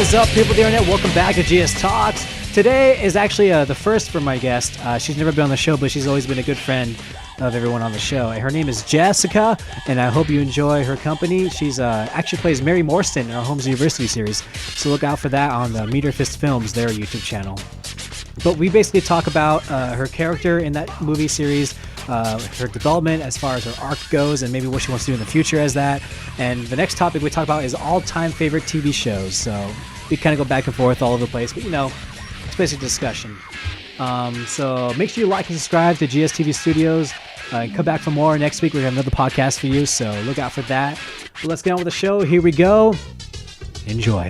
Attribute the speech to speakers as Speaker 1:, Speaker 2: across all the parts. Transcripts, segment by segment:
Speaker 1: is up, people of the internet? Welcome back to GSTalks. Today is actually the first for my guest. She's never been on the show, but she's always been a good friend of everyone on the show. Her name is Jessica, and I hope you enjoy her company. She's actually plays Mary Morstan in our Holmes University series, so look out for that on the Meter Fist Films, their YouTube channel. But we basically talk about her character in that movie series, her development as far as her arc goes, and maybe what she wants to do in the future as that. And the next topic we talk about is all-time favorite TV shows. So we kind of go back and forth all over the place, but it's basically discussion. So make sure you like and subscribe to GSTV Studios. Come back for more. Next week we have another podcast for you, so look out for that. But let's get on with the show. Here we go. Enjoy.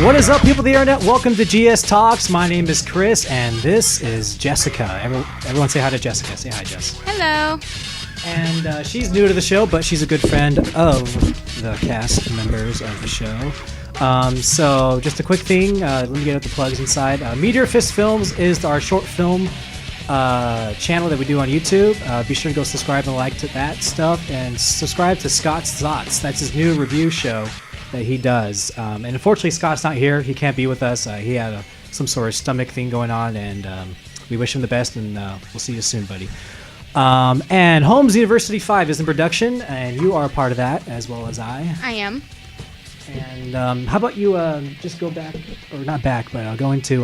Speaker 1: What is up, people of the internet? Welcome to GSTalks. My name is Chris, and this is Jessica. Everyone say hi to Jessica. Say hi, Jess.
Speaker 2: Hello.
Speaker 1: And she's new to the show, but she's a good friend of the cast members of the show. So just a quick thing. Let me get out the plugs inside. Meteor Fist Films is our short film channel that we do on YouTube. Be sure to go subscribe and like to that stuff, and subscribe to Scott's Thoughts. That's his new review show that he does. And unfortunately, Scott's not here. He can't be with us. He had some sort of stomach thing going on, and we wish him the best, and we'll see you soon, buddy. And Holmes University 5 is in production, and you are a part of that, as well as I.
Speaker 2: I am.
Speaker 1: And how about you just go back, or not back, but go into,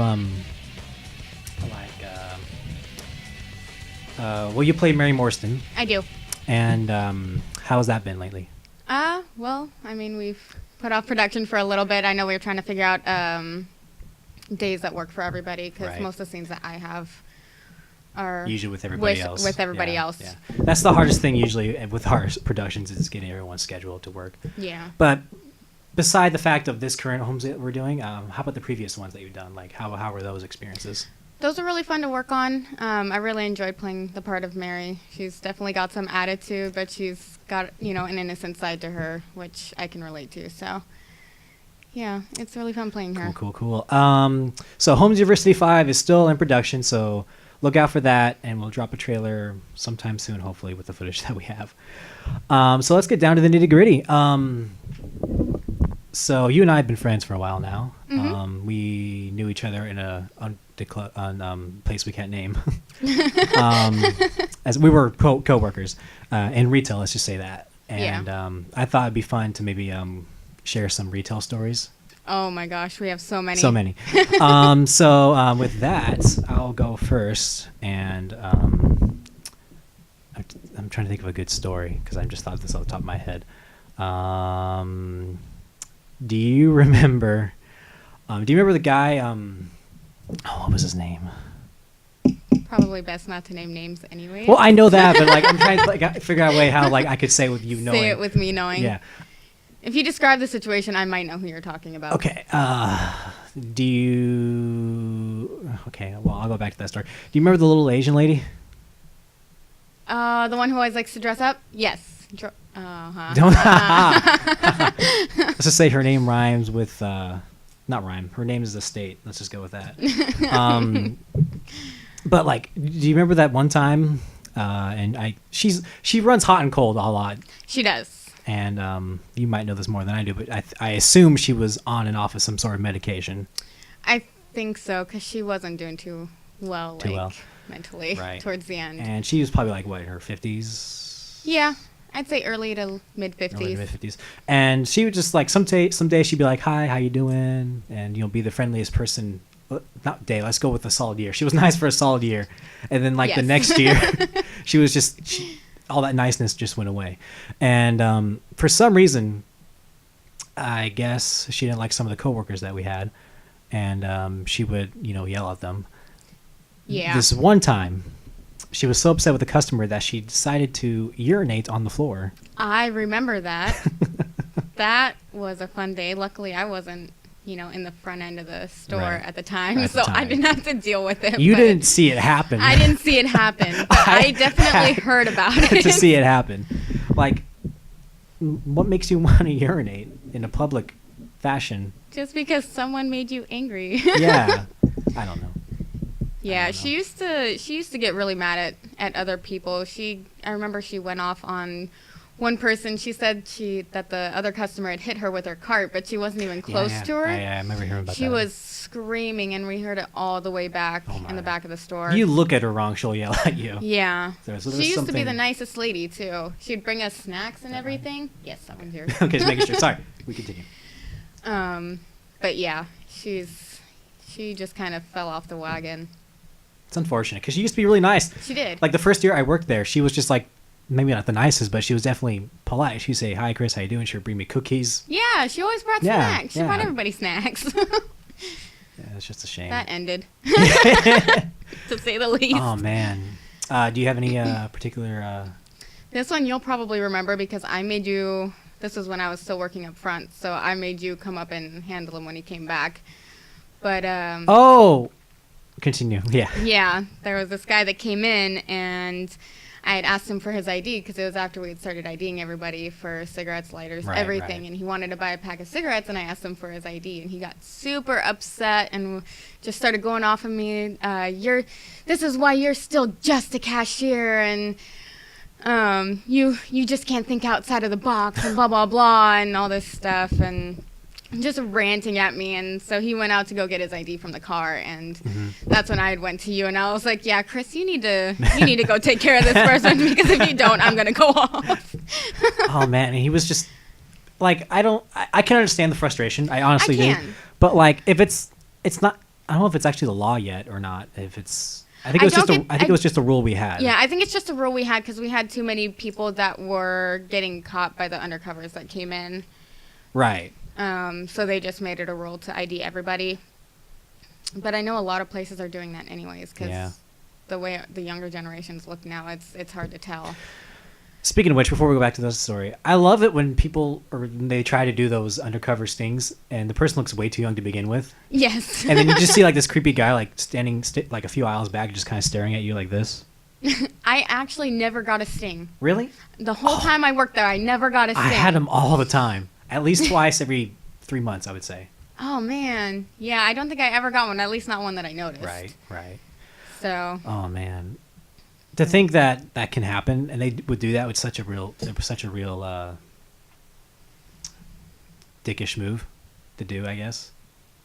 Speaker 1: well, you play Mary Morstan.
Speaker 2: I do.
Speaker 1: And how has that been lately?
Speaker 2: Well, I mean, we've put off production for a little bit. I know we were trying to figure out days that work for everybody, because most of the scenes that I have are
Speaker 1: usually with everybody else.
Speaker 2: With everybody else.
Speaker 1: Yeah. That's the hardest thing usually with our productions, is getting everyone's schedule to work.
Speaker 2: Yeah.
Speaker 1: But beside the fact of this current Holmes that we're doing, how about the previous ones that you've done? Like, how were those experiences?
Speaker 2: Those are really fun to work on. I really enjoyed playing the part of Mary. She's definitely got some attitude, but she's got, an innocent side to her, which I can relate to. So, yeah, it's really fun playing her.
Speaker 1: Cool. So Holmes University 5 is still in production, so look out for that, and we'll drop a trailer sometime soon, hopefully, with the footage that we have. So let's get down to the nitty-gritty. So you and I have been friends for a while now.
Speaker 2: Mm-hmm.
Speaker 1: We knew each other in a place we can't name. As we were co-workers in retail, let's just say that. And I thought it'd be fun to maybe share some retail stories.
Speaker 2: Oh my gosh, we have so many.
Speaker 1: So many. So with that, I'll go first, and I'm trying to think of a good story, because I just thought of this off the top of my head. Do you remember the guy? What was his name?
Speaker 2: Probably best not to name names anyway.
Speaker 1: Well, I know that, but I'm trying to figure out a way how I could say it with you knowing.
Speaker 2: Say it with me knowing.
Speaker 1: Yeah.
Speaker 2: If you describe the situation, I might know who you're talking about.
Speaker 1: Okay. Do you? Okay. Well, I'll go back to that story. Do you remember the little Asian lady?
Speaker 2: The one who always likes to dress up? Yes.
Speaker 1: Don't. Let's just say her name rhymes with. Not rhyme. Her name is the state. Let's just go with that. But do you remember that one time? And she runs hot and cold a lot.
Speaker 2: She does.
Speaker 1: And you might know this more than I do, but I assume she was on and off of some sort of medication.
Speaker 2: I think so, because she wasn't doing too well mentally towards the end.
Speaker 1: And she was probably in her 50s.
Speaker 2: Yeah. I'd say early to mid-50s.
Speaker 1: And she would just someday she'd be like, "Hi, how you doing?" And be the friendliest person. Not day. Let's go with a solid year. She was nice for a solid year, and then the next year, she was all that niceness just went away. And for some reason, I guess she didn't like some of the coworkers that we had, and she would yell at them.
Speaker 2: Yeah.
Speaker 1: This one time, she was so upset with the customer that she decided to urinate on the floor.
Speaker 2: I remember that. That was a fun day. Luckily, I wasn't, in the front end of the store at the time, I didn't have to deal with it.
Speaker 1: You didn't see it happen.
Speaker 2: I didn't see it happen, but I definitely heard about it.
Speaker 1: To see it happen. What makes you want to urinate in a public fashion?
Speaker 2: Just because someone made you angry.
Speaker 1: Yeah. I don't know.
Speaker 2: Yeah, she used to get really mad at other people. I remember she went off on one person. She said that the other customer had hit her with her cart, but she wasn't even close to her.
Speaker 1: I remember hearing about that.
Speaker 2: She was screaming, and we heard it all the way back in the back of the store.
Speaker 1: You look at her wrong, she'll yell at you.
Speaker 2: Yeah.
Speaker 1: So
Speaker 2: she used to be the nicest lady, too. She'd bring us snacks and everything. Yes, someone's here.
Speaker 1: Okay, just making sure. Sorry, we continue.
Speaker 2: But yeah, she just kind of fell off the wagon.
Speaker 1: It's unfortunate, because she used to be really nice.
Speaker 2: She did.
Speaker 1: Like, the first year I worked there, she was just like, maybe not the nicest, but she was definitely polite. She'd say, "Hi, Chris, how you doing?" She would bring me cookies.
Speaker 2: Yeah, she always brought snacks. She brought everybody snacks.
Speaker 1: Yeah, it's just a shame.
Speaker 2: That ended, to say the least.
Speaker 1: Oh, man. Do you have any particular...
Speaker 2: This one you'll probably remember because I made you... This was when I was still working up front, so I made you come up and handle him when he came back. But,
Speaker 1: Oh! Continue, yeah.
Speaker 2: Yeah, there was this guy that came in, and I had asked him for his ID because it was after we had started IDing everybody for cigarettes, lighters, everything. Right. And he wanted to buy a pack of cigarettes, and I asked him for his ID, and he got super upset and just started going off on me. This is why you're still just a cashier, and you just can't think outside of the box, and blah, blah, blah, and all this stuff, and just ranting at me. And so he went out to go get his ID from the car, and that's when I went to you, and I was like, yeah, Chris, you need to go take care of this person, because if you don't, I'm gonna go off.
Speaker 1: Oh man, and he was just like, I can understand the frustration. I honestly do. But like, if it's not, I don't know if it's actually the law yet or not. If it's, I think it was just a rule we had.
Speaker 2: Yeah, I think it's just a rule we had because we had too many people that were getting caught by the undercovers that came in.
Speaker 1: Right.
Speaker 2: So they just made it a rule to ID everybody. But I know a lot of places are doing that anyways because the way the younger generations look now, it's hard to tell.
Speaker 1: Speaking of which, before we go back to this story, I love it when they try to do those undercover stings and the person looks way too young to begin with.
Speaker 2: Yes.
Speaker 1: And then you just see like this creepy guy like standing like a few aisles back just kind of staring at you like this.
Speaker 2: I actually never got a sting.
Speaker 1: Really?
Speaker 2: The whole time I worked there, I never got a sting.
Speaker 1: I had them all the time. At least twice every 3 months, I would say.
Speaker 2: Oh, man. Yeah, I don't think I ever got one, at least not one that I noticed.
Speaker 1: Right.
Speaker 2: So.
Speaker 1: Oh, man. To think that can happen, and they would do that with such a real dickish move to do, I guess.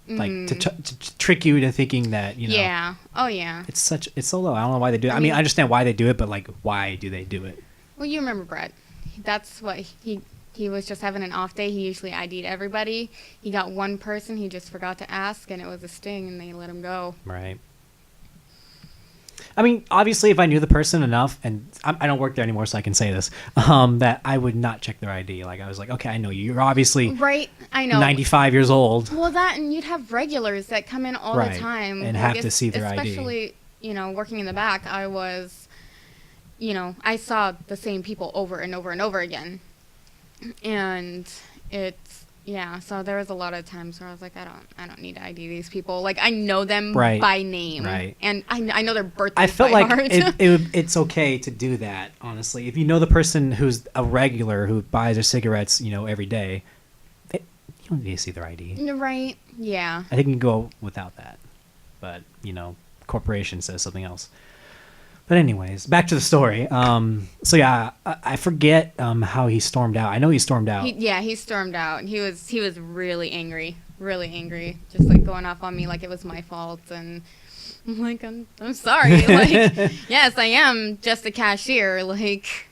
Speaker 1: Like, to trick you into thinking that, you know.
Speaker 2: Yeah. Oh, yeah.
Speaker 1: It's so low. I don't know why they do it. I mean, I understand why they do it, but, like, why do they do it?
Speaker 2: Well, you remember Brett. That's what he was just having an off day. He usually ID'd everybody. He got one person he just forgot to ask, and it was a sting, and they let him go.
Speaker 1: Right. I mean, obviously, if I knew the person enough, and I don't work there anymore, so I can say this, that I would not check their ID. Like, I was like, okay, I know you. You're obviously
Speaker 2: I know
Speaker 1: 95 years old.
Speaker 2: Well, that, and you'd have regulars that come in all the time.
Speaker 1: And have to see their
Speaker 2: especially,
Speaker 1: ID.
Speaker 2: Especially, working in the back, I was, I saw the same people over and over and over again. And so there was a lot of times where I was like, I don't need to ID these people. Like, I know them by name.
Speaker 1: Right.
Speaker 2: And I know their birthdays
Speaker 1: I felt
Speaker 2: by
Speaker 1: like
Speaker 2: heart.
Speaker 1: it's okay to do that, honestly. If you know the person who's a regular who buys their cigarettes, every day, you don't need to see their ID.
Speaker 2: Right. Yeah.
Speaker 1: I think you can go without that. But, corporation says something else. But anyways, back to the story. So yeah, I forget how he stormed out. I know he stormed out.
Speaker 2: He stormed out. He was really angry, just like going off on me like it was my fault. And I'm like, I'm sorry. Like, yes, I am just a cashier. Like,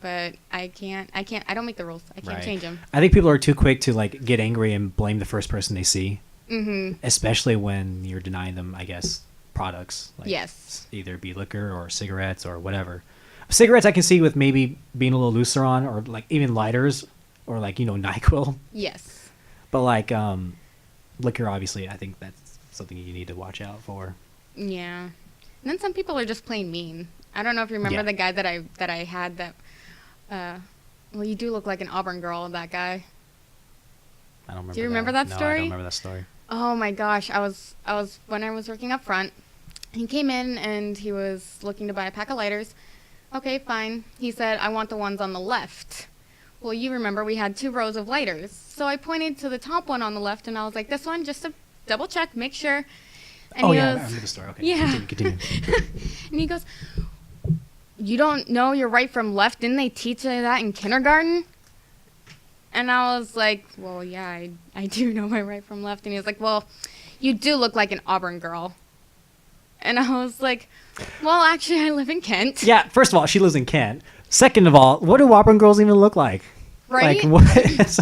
Speaker 2: but I don't make the rules. I can't change them.
Speaker 1: I think people are too quick to like get angry and blame the first person they see.
Speaker 2: Mm-hmm.
Speaker 1: Especially when you're denying them, I guess, products. Like
Speaker 2: yes.
Speaker 1: Either be liquor or cigarettes or whatever. Cigarettes I can see with maybe being a little looser on, or like even lighters, or like, NyQuil.
Speaker 2: Yes.
Speaker 1: But like liquor, obviously, I think that's something you need to watch out for.
Speaker 2: Yeah. And then some people are just plain mean. I don't know if you remember the guy that I had that well, you do look like an Auburn girl, that guy.
Speaker 1: I don't remember.
Speaker 2: Do you remember that story?
Speaker 1: No, I don't remember that story.
Speaker 2: Oh my gosh, I was when I was working up front, he came in and he was looking to buy a pack of lighters. Okay, fine. He said, I want the ones on the left. Well, you remember we had 2 rows of lighters. So I pointed to the top one on the left and I was like, this one, just to double check, make sure. And
Speaker 1: I remember the story. Okay,
Speaker 2: yeah.
Speaker 1: Continue.
Speaker 2: And he goes, you don't know your right from left? Didn't they teach you that in kindergarten? And I was like, well, yeah, I do know my right from left. And he was like, well, you do look like an Auburn girl. And I was like, well, actually, I live in Kent.
Speaker 1: Yeah, first of all, she lives in Kent. Second of all, what do Auburn girls even look like?
Speaker 2: Right?
Speaker 1: Like, what?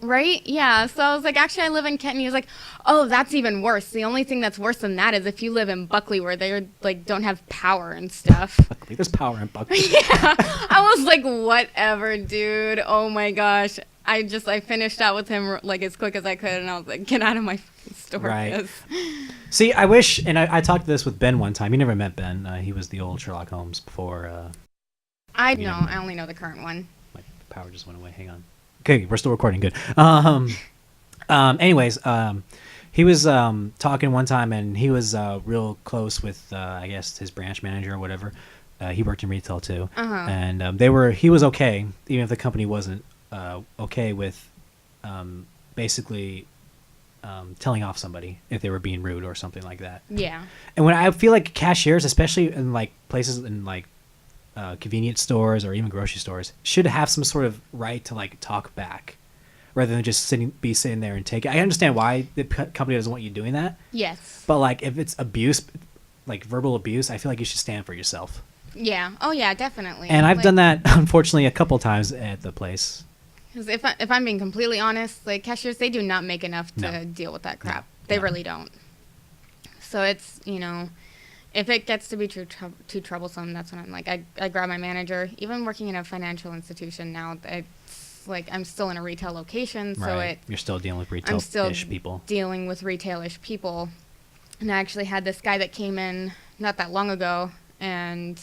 Speaker 2: Right? Yeah. So I was like, actually, I live in Kent. And he was like, oh, that's even worse. The only thing that's worse than that is if you live in Buckley where they like don't have power and stuff.
Speaker 1: Buckley, there's power in Buckley.
Speaker 2: Yeah. I was like, whatever, dude. Oh my gosh. I finished out with him like as quick as I could, and I was like, get out of my store.
Speaker 1: Right. See, I wish, and I talked this with Ben one time. You never met Ben. He was the old Sherlock Holmes before.
Speaker 2: I only know the current one.
Speaker 1: My power just went away. Hang on. Okay, we're still recording. Good. Anyways, he was talking one time, and he was real close with, I guess, his branch manager or whatever. He worked in retail too, and he was okay, even if the company wasn't okay with basically telling off somebody if they were being rude or something like that.
Speaker 2: Yeah.
Speaker 1: And when I feel like cashiers, especially in like places in like convenience stores or even grocery stores, should have some sort of right to like talk back rather than just sitting there and take it. I understand why the company doesn't want you doing that.
Speaker 2: Yes.
Speaker 1: But like if it's abuse, like verbal abuse, I feel like you should stand for yourself.
Speaker 2: Yeah. Oh yeah, definitely.
Speaker 1: And I've done that unfortunately a couple times at the place.
Speaker 2: Because if I'm being completely honest, like cashiers, they do not make enough to deal with that crap. They really don't. So it's, if it gets to be too troublesome, that's when I'm like, I grab my manager. Even working in a financial institution now, it's like I'm still in a retail location, so
Speaker 1: you're still dealing with retail-ish people.
Speaker 2: Dealing with retail-ish people. And I actually had this guy that came in not that long ago, and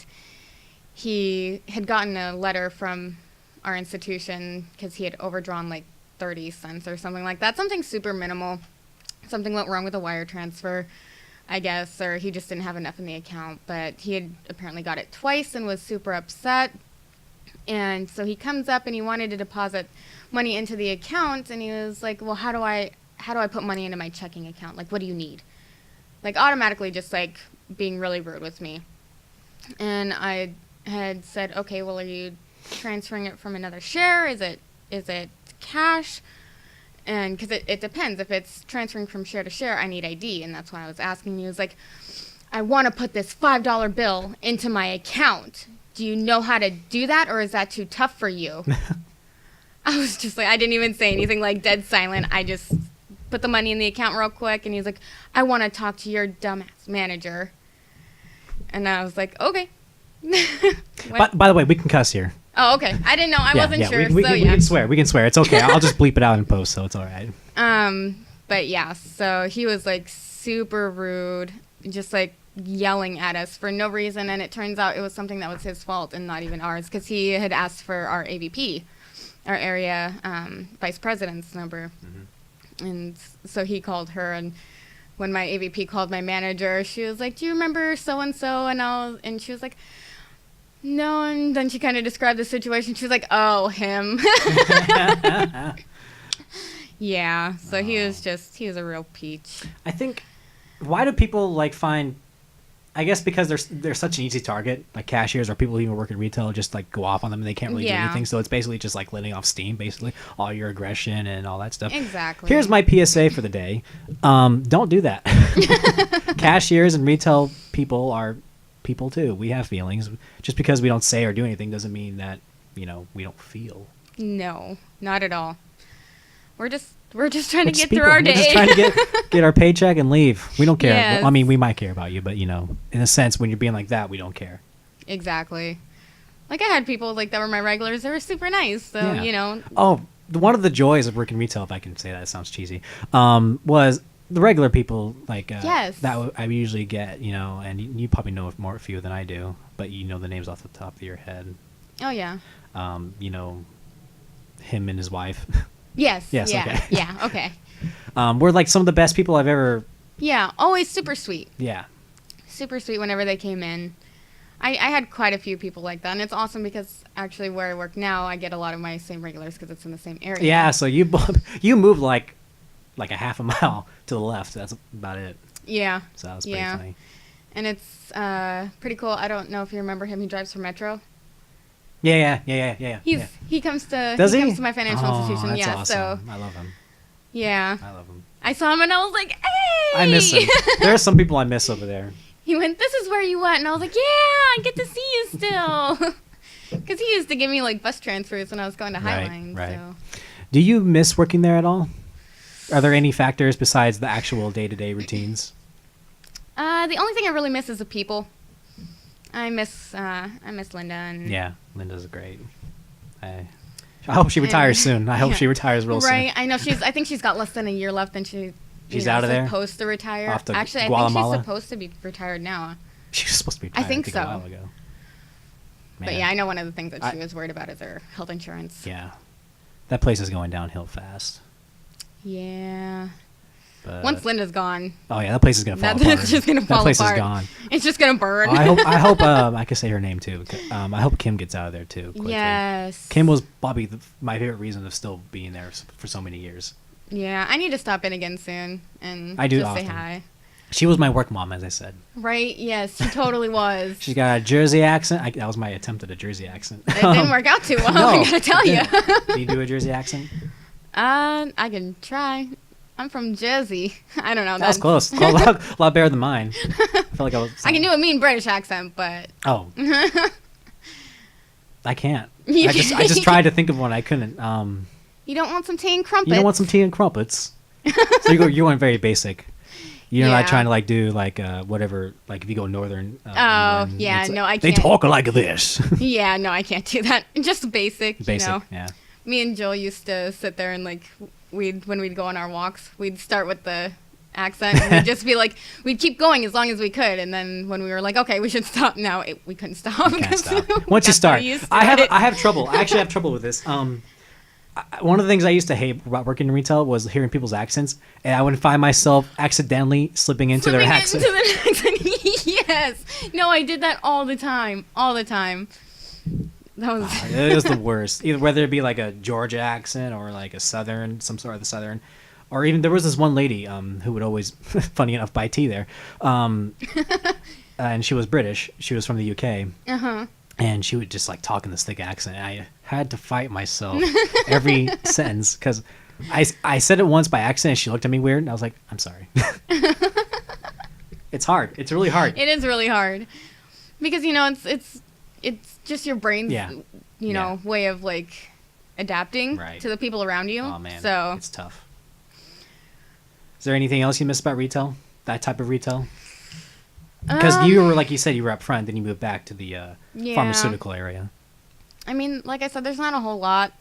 Speaker 2: he had gotten a letter from our institution because he had overdrawn like 30 cents or something like that. Something super minimal. Something went wrong with a wire transfer, I guess, or he just didn't have enough in the account. But he had apparently got it twice and was super upset. And so he comes up and he wanted to deposit money into the account, and he was like, well, how do I put money into my checking account? Like, what do you need? Like, automatically just like being really rude with me. And I had said, okay, well, are you transferring it from another share? Is it cash? And because it depends. If it's transferring from share to share, I need ID, and that's why I was asking. He was like, I want to put this $5 bill into my account. Do you know how to do that, or is that too tough for you? I was just like, I didn't even say anything, like dead silent. I just put the money in the account real quick, and he's like, I want to talk to your dumbass manager. And I was like, okay.
Speaker 1: By the way, we can cuss here.
Speaker 2: Oh, okay. I didn't know. I wasn't sure.
Speaker 1: We can swear. We can swear. It's okay. I'll just bleep it out in post, so it's all right.
Speaker 2: But yeah, so he was like super rude, just like yelling at us for no reason, and it turns out it was something that was his fault and not even ours, because he had asked for our AVP, our area vice president's number, and so he called her, and when my AVP called my manager, she was like, do you remember so-and-so? And she was like, no, and then she kind of described the situation. She was like, oh, him. Yeah, so he was a real peach.
Speaker 1: I think, why do people like find, I guess because they're such an easy target, like cashiers or people who even work in retail just like go off on them and they can't really do anything. So it's basically just like letting off steam, basically, all your aggression and all that stuff.
Speaker 2: Exactly.
Speaker 1: Here's my PSA for the day. Don't do that. Cashiers and retail people are people too. We have feelings. Just because we don't say or do anything doesn't mean that, we don't feel.
Speaker 2: No, not at all. We're just trying to get through our day.
Speaker 1: We're just trying to get our paycheck and leave. We don't care.
Speaker 2: Yes.
Speaker 1: Well, I mean, we might care about you, but in a sense, when you're being like that, we don't care.
Speaker 2: Exactly. Like I had people like that were my regulars. They were super nice. So
Speaker 1: Oh, one of the joys of working retail, if I can say that, it sounds cheesy, was the regular people like
Speaker 2: yes.
Speaker 1: that I usually get. And you probably know more a few than I do, but you know the names off the top of your head.
Speaker 2: Oh yeah.
Speaker 1: Him and his wife.
Speaker 2: Yes.
Speaker 1: Yes.
Speaker 2: Yeah.
Speaker 1: Okay.
Speaker 2: Yeah. Okay.
Speaker 1: We're like some of the best people I've ever.
Speaker 2: Yeah. Always super sweet.
Speaker 1: Yeah.
Speaker 2: Super sweet whenever they came in. I had quite a few people like that, and it's awesome because actually where I work now, I get a lot of my same regulars because it's in the same area.
Speaker 1: Yeah. So you move like a half a mile to the left. That's about it.
Speaker 2: Yeah.
Speaker 1: So that was pretty funny.
Speaker 2: and it's pretty cool. I don't know if you remember him. He drives for Metro.
Speaker 1: Yeah.
Speaker 2: He comes to
Speaker 1: Does he?
Speaker 2: comes to my financial institution.
Speaker 1: That's
Speaker 2: Yeah,
Speaker 1: awesome.
Speaker 2: so
Speaker 1: I love him.
Speaker 2: yeah.
Speaker 1: I love him.
Speaker 2: I saw him and I was like, hey!
Speaker 1: I miss him. There are some people I miss over there.
Speaker 2: He went, this is where you went. And I was like, yeah, I get to see you still. Because he used to give me like bus transfers when I was going to Highline.
Speaker 1: Right.
Speaker 2: So.
Speaker 1: Do you miss working there at all? Are there any factors besides the actual day-to-day routines?
Speaker 2: The only thing I really miss is the people. I miss Linda. And
Speaker 1: Yeah, Linda's great. I hope she retires soon. I hope she retires real soon.
Speaker 2: Right, I know I think she's got less than a year left, and she's
Speaker 1: out of there.
Speaker 2: Supposed to retire.
Speaker 1: Off to
Speaker 2: Actually,
Speaker 1: Guatemala?
Speaker 2: I think she's supposed to be retired now.
Speaker 1: She was supposed to be retired.
Speaker 2: I think so.
Speaker 1: A while ago.
Speaker 2: But
Speaker 1: Man.
Speaker 2: yeah, I know one of the things that she was worried about is her health insurance.
Speaker 1: Yeah, that place is going downhill fast.
Speaker 2: Yeah.
Speaker 1: But
Speaker 2: Once Linda's gone.
Speaker 1: Oh yeah, that place is gonna fall apart.
Speaker 2: It's just gonna fall
Speaker 1: That place
Speaker 2: apart.
Speaker 1: is gone.
Speaker 2: It's just gonna burn.
Speaker 1: I hope I can say her name too. I hope Kim gets out of there too. Quickly.
Speaker 2: Yes.
Speaker 1: Kim was probably my favorite reason of still being there for so many years.
Speaker 2: Yeah, I need to stop in again soon and
Speaker 1: I do
Speaker 2: just
Speaker 1: often.
Speaker 2: say hi.
Speaker 1: She was my work mom, as I said.
Speaker 2: Right? Yes, she totally was.
Speaker 1: She's got a Jersey accent. That was my attempt at a Jersey accent.
Speaker 2: It didn't work out too well.
Speaker 1: No,
Speaker 2: I gotta tell you.
Speaker 1: Do you do a Jersey accent?
Speaker 2: I can try. I'm from Jersey. I don't know.
Speaker 1: That was close. A lot better than mine. I feel like I was.
Speaker 2: I can do a mean British accent, but
Speaker 1: Oh. I can't.
Speaker 2: You
Speaker 1: I just tried to think of one. I couldn't.
Speaker 2: you don't want some tea and crumpets.
Speaker 1: You don't want some tea and crumpets. So you're going very basic. You're not trying to like do like whatever. Like if you go northern. England,
Speaker 2: yeah, no, I
Speaker 1: They
Speaker 2: can't.
Speaker 1: talk like this.
Speaker 2: Yeah, no, I can't do that. Just basic.
Speaker 1: Basic.
Speaker 2: You know?
Speaker 1: Yeah.
Speaker 2: Me and Joel used to sit there and like when we'd go on our walks, we'd start with the accent and we'd just be like, we'd keep going as long as we could, and then when we were like, okay, we should stop now, we couldn't stop.
Speaker 1: Can't stop. Once you start, I have trouble. I actually have trouble with this. One of the things I used to hate about working in retail was hearing people's accents, and I would find myself accidentally slipping into their accent.
Speaker 2: Yes. No, I did that all the time. All the time. That was
Speaker 1: It was the worst. Either whether it be like a Georgia accent or like a Southern, some sort of the Southern, or even there was this one lady who would always, funny enough, buy tea there, and she was British. She was from the UK.
Speaker 2: Uh-huh.
Speaker 1: And she would just like talk in this thick accent. And I had to fight myself every sentence because I said it once by accident. And she looked at me weird, and I was like, "I'm sorry." It's hard. It's really hard.
Speaker 2: It is really hard because it's just your brain's way of like adapting to the people around you.
Speaker 1: Oh man,
Speaker 2: so
Speaker 1: it's tough. Is there anything else you miss about retail? That type of retail? Because you were, like you said, you were up front, then you moved back to the pharmaceutical area.
Speaker 2: I mean, like I said, there's not a whole lot.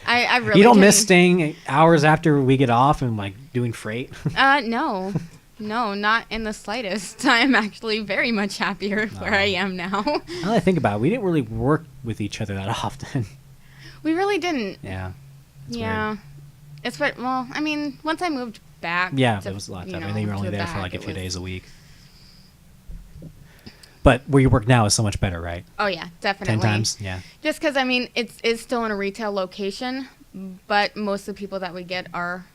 Speaker 2: I really
Speaker 1: You don't miss staying hours after we get off and like doing freight?
Speaker 2: No, not in the slightest. I'm actually very much happier where I am now.
Speaker 1: Now that I think about it, we didn't really work with each other that often.
Speaker 2: We really didn't.
Speaker 1: Yeah.
Speaker 2: Yeah. It's well, I mean, once I moved back.
Speaker 1: Yeah, it was a lot tougher. And then you were only there for like a few days a week. But where you work now is so much better, right?
Speaker 2: Oh, yeah, definitely.
Speaker 1: 10 times, yeah.
Speaker 2: Just because, I mean, it's still in a retail location, but most of the people that we get are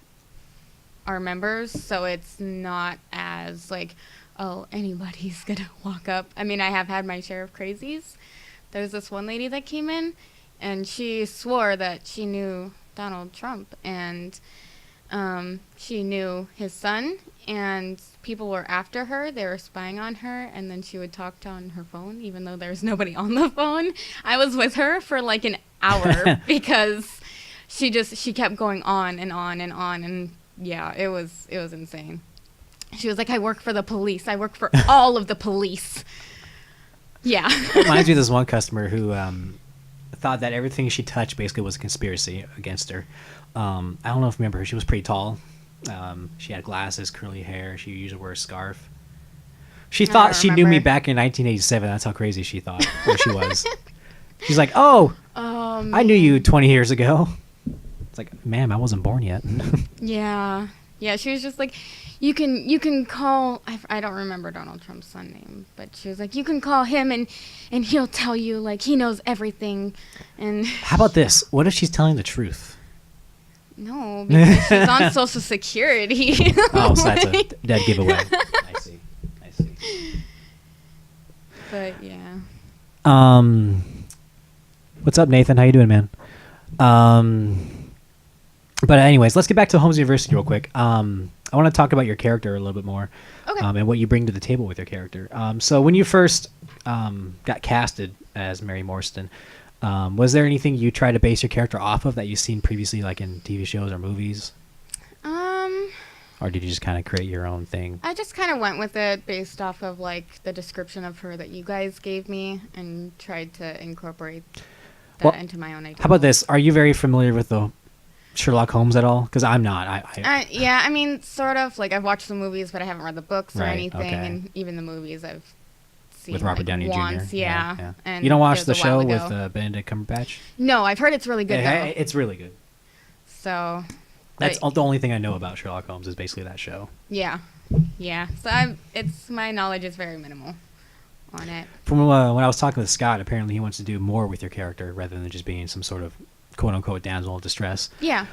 Speaker 2: members, so it's not as like, oh, anybody's going to walk up. I mean, I have had my share of crazies. There's this one lady that came in, and she swore that she knew Donald Trump, and she knew his son, and people were after her. They were spying on her, and then she would talk on her phone, even though there's nobody on the phone. I was with her for like an hour because she kept going on and on and on, and yeah, it was insane. She was like, I work for the police. I work for all of the police. Yeah.
Speaker 1: It reminds me of this one customer who thought that everything she touched basically was a conspiracy against her. I don't know if you remember her. She was pretty tall. She had glasses, curly hair. She usually wore a scarf. She thought she knew me back in 1987. That's how crazy she thought where she was. She's like, "Oh, I knew you 20 years ago." It's like, "Ma'am, I wasn't born yet."
Speaker 2: Yeah. She was just like, you can call. I don't remember Donald Trump's son name, but she was like, you can call him and he'll tell you, like, he knows everything. And
Speaker 1: how about this? What if she's telling the truth?
Speaker 2: No, because she's on Social Security.
Speaker 1: Oh, so that's a dead giveaway. I see.
Speaker 2: But yeah.
Speaker 1: What's up, Nathan? How you doing, man? But anyways, let's get back to Holmes University real quick. I want to talk about your character a little bit more.
Speaker 2: Okay.
Speaker 1: And what you bring to the table with your character. So when you first got casted as Mary Morstan, was there anything you tried to base your character off of that you've seen previously, like in TV shows or movies? Or did you just kind of create your own thing?
Speaker 2: I just kind of went with it based off of like the description of her that you guys gave me and tried to incorporate that into my own idea.
Speaker 1: How about this? Are you very familiar with the Sherlock Holmes at all? Because I'm not.
Speaker 2: Yeah, I mean, sort of. Like, I've watched the movies, but I haven't read the books or
Speaker 1: Right,
Speaker 2: anything.
Speaker 1: okay.
Speaker 2: And even the movies I've seen
Speaker 1: with Robert
Speaker 2: like,
Speaker 1: Downey
Speaker 2: once,
Speaker 1: Jr.
Speaker 2: Yeah. And
Speaker 1: you don't watch
Speaker 2: it
Speaker 1: the
Speaker 2: was a while
Speaker 1: show
Speaker 2: ago.
Speaker 1: with Benedict Cumberbatch?
Speaker 2: No, I've heard it's really good, though.
Speaker 1: It's really good.
Speaker 2: So...
Speaker 1: That's the only thing I know about Sherlock Holmes is basically that show.
Speaker 2: Yeah. So my knowledge is very minimal on it.
Speaker 1: From when I was talking with Scott, apparently he wants to do more with your character rather than just being some sort of quote-unquote damsel of distress.
Speaker 2: Yeah.